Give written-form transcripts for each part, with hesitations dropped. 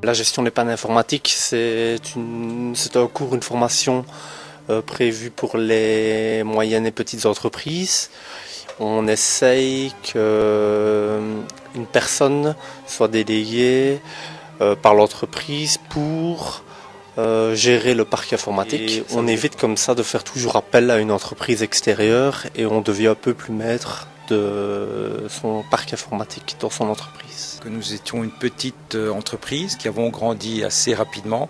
La gestion des pannes informatiques, c'est un cours, une formation prévue pour les moyennes et petites entreprises. On essaye qu'une personne soit déléguée par l'entreprise pour gérer le parc informatique. Et on évite comme ça de faire toujours appel à une entreprise extérieure et on devient un peu plus maître de son parc informatique dans son entreprise. Que nous étions une petite entreprise qui avons grandi assez rapidement.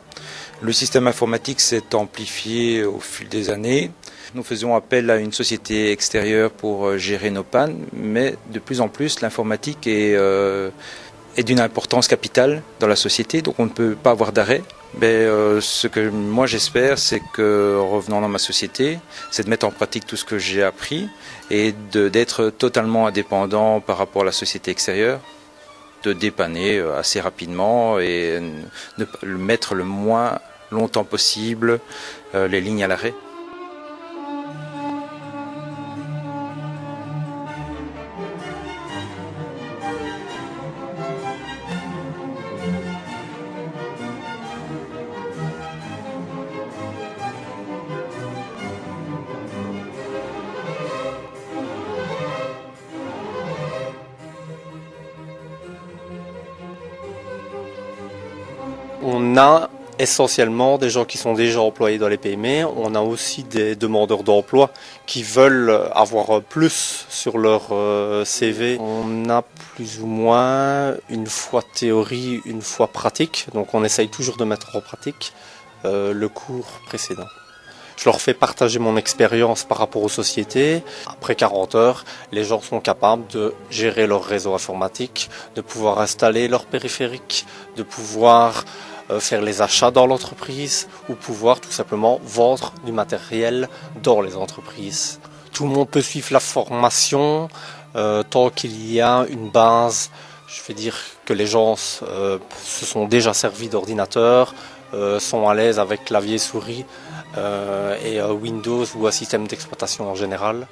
Le système informatique s'est amplifié au fil des années. Nous faisions appel à une société extérieure pour gérer nos pannes, mais de plus en plus l'informatique est d'une importance capitale dans la société, donc on ne peut pas avoir d'arrêt. Mais ce que moi j'espère, c'est que revenant dans ma société, c'est de mettre en pratique tout ce que j'ai appris et d'être totalement indépendant par rapport à la société extérieure, de dépanner assez rapidement et de mettre le moins longtemps possible les lignes à l'arrêt. On a essentiellement des gens qui sont déjà employés dans les PME. On a aussi des demandeurs d'emploi qui veulent avoir plus sur leur CV. On a plus ou moins une fois théorie, une fois pratique. Donc on essaye toujours de mettre en pratique le cours précédent. Je leur fais partager mon expérience par rapport aux sociétés. Après 40 heures, les gens sont capables de gérer leur réseau informatique, de pouvoir installer leur périphérique, de pouvoir faire les achats dans l'entreprise ou pouvoir tout simplement vendre du matériel dans les entreprises. Tout le monde peut suivre la formation tant qu'il y a une base. Je vais dire que les gens se sont déjà servis d'ordinateur, sont à l'aise avec clavier souris et Windows ou un système d'exploitation en général.